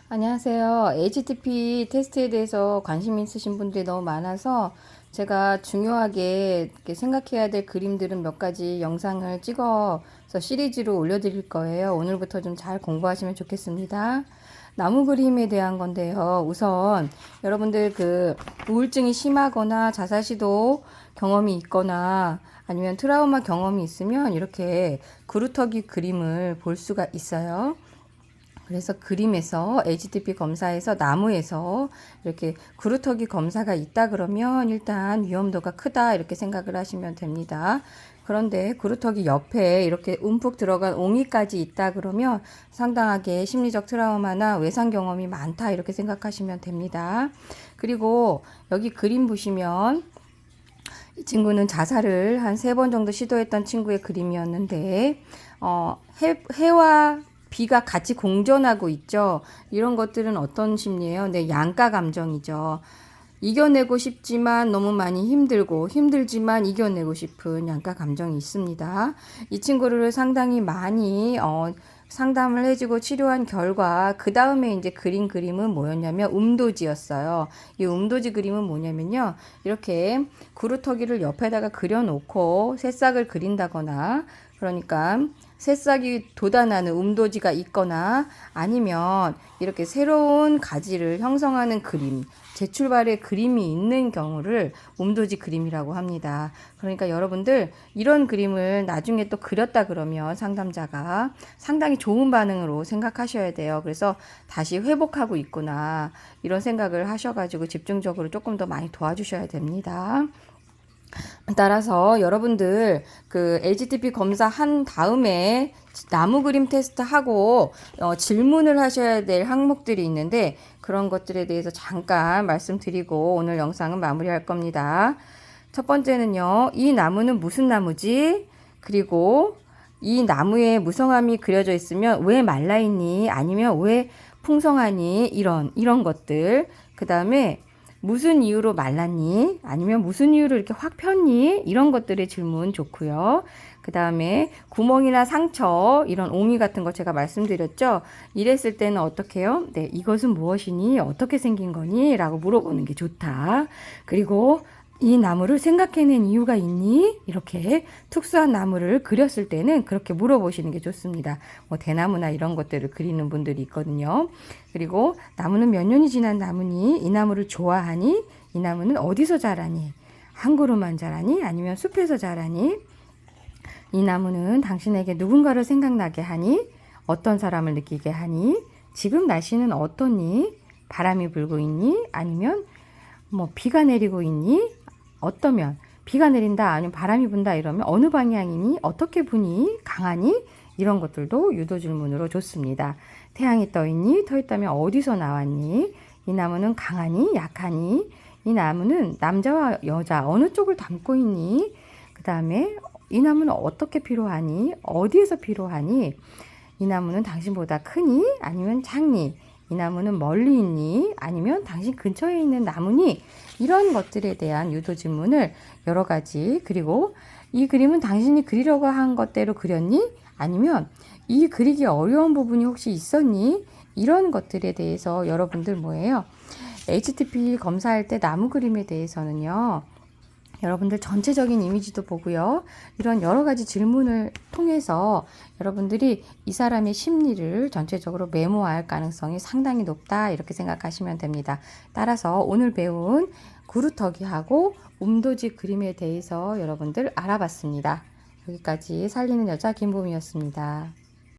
안녕하세요. HTTP 테스트에 대해서 관심 있으신 분들이 너무 많아서 제가 중요하게 이렇게 생각해야 될 그림들은 몇 가지 영상을 찍어서 시리즈로 올려드릴 거예요. 오늘부터 좀 잘 공부하시면 좋겠습니다. 나무 그림에 대한 건데요. 우선 여러분들 우울증이 심하거나 자살 시도 경험이 있거나 아니면 트라우마 경험이 있으면 이렇게 그루터기 그림을 볼 수가 있어요. 그래서 그림에서 HTTP 검사에서 나무에서 이렇게 그루터기 검사가 있다 그러면 일단 위험도가 크다 이렇게 생각을 하시면 됩니다. 그런데 그루터기 옆에 이렇게 움푹 들어간 옹이까지 있다 그러면 상당하게 심리적 트라우마나 외상 경험이 많다 이렇게 생각하시면 됩니다. 그리고 여기 그림 보시면 이 친구는 자살을 한 3번 정도 시도했던 친구의 그림이었는데 해와 비가 같이 공존하고 있죠. 이런 것들은 어떤 심리예요? 네, 양가 감정이죠. 이겨내고 싶지만 너무 많이 힘들고 힘들지만 이겨내고 싶은 양가 감정이 있습니다. 이 친구를 상당히 많이 상담을 해주고 치료한 결과 그 다음에 이제 그린 그림은 뭐였냐면 음도지였어요. 이 음도지 그림은 뭐냐면요. 이렇게 그루터기를 옆에다가 그려놓고 새싹을 그린다거나 그러니까 새싹이 돋아나는 음도지가 있거나 아니면 이렇게 새로운 가지를 형성하는 그림, 재출발의 그림이 있는 경우를 음도지 그림이라고 합니다. 그러니까 여러분들 이런 그림을 나중에 또 그렸다 그러면 상담자가 상당히 좋은 반응으로 생각하셔야 돼요. 그래서 다시 회복하고 있구나 이런 생각을 하셔가지고 집중적으로 조금 더 많이 도와주셔야 됩니다. 따라서 여러분들 HTTP 검사 한 다음에 나무 그림 테스트 하고 질문을 하셔야 될 항목들이 있는데 그런 것들에 대해서 잠깐 말씀드리고 오늘 영상은 마무리할 겁니다. 첫 번째는요. 이 나무는 무슨 나무지? 그리고 이 나무에 무성함이 그려져 있으면 왜 말라있니? 아니면 왜 풍성하니? 이런 것들. 그 다음에 무슨 이유로 말랐니? 아니면 무슨 이유로 이렇게 확 폈니? 이런 것들의 질문 좋고요. 그 다음에 구멍이나 상처, 이런 옹이 같은 거 제가 말씀드렸죠? 이랬을 때는 어떻게 해요? 네, 이것은 무엇이니? 어떻게 생긴 거니? 라고 물어보는 게 좋다. 그리고 이 나무를 생각해낸 이유가 있니? 이렇게 특수한 나무를 그렸을 때는 그렇게 물어보시는 게 좋습니다. 뭐 대나무나 이런 것들을 그리는 분들이 있거든요. 그리고 나무는 몇 년이 지난 나무니? 이 나무를 좋아하니? 이 나무는 어디서 자라니? 한 그루만 자라니? 아니면 숲에서 자라니? 이 나무는 당신에게 누군가를 생각나게 하니? 어떤 사람을 느끼게 하니? 지금 날씨는 어떠니? 바람이 불고 있니? 아니면 뭐 비가 내리고 있니? 어떠면 비가 내린다 아니면 바람이 분다 이러면 어느 방향이니? 어떻게 부니? 강하니? 이런 것들도 유도 질문으로 좋습니다. 태양이 떠 있니? 떠 있다면 어디서 나왔니? 이 나무는 강하니? 약하니? 이 나무는 남자와 여자 어느 쪽을 담고 있니? 그 다음에 이 나무는 어떻게 필요하니? 어디에서 필요하니? 이 나무는 당신보다 크니? 아니면 작니? 이 나무는 멀리 있니? 아니면 당신 근처에 있는 나무니? 이런 것들에 대한 유도 질문을 여러 가지. 그리고 이 그림은 당신이 그리려고 한 것대로 그렸니? 아니면 이 그리기 어려운 부분이 혹시 있었니? 이런 것들에 대해서 여러분들 뭐예요? HTTP 검사할 때 나무 그림에 대해서는요. 여러분들 전체적인 이미지도 보고요. 이런 여러 가지 질문을 통해서 여러분들이 이 사람의 심리를 전체적으로 메모할 가능성이 상당히 높다 이렇게 생각하시면 됩니다. 따라서 오늘 배운 그루터기하고 음도지 그림에 대해서 여러분들 알아봤습니다. 여기까지 살리는 여자 김보미였습니다.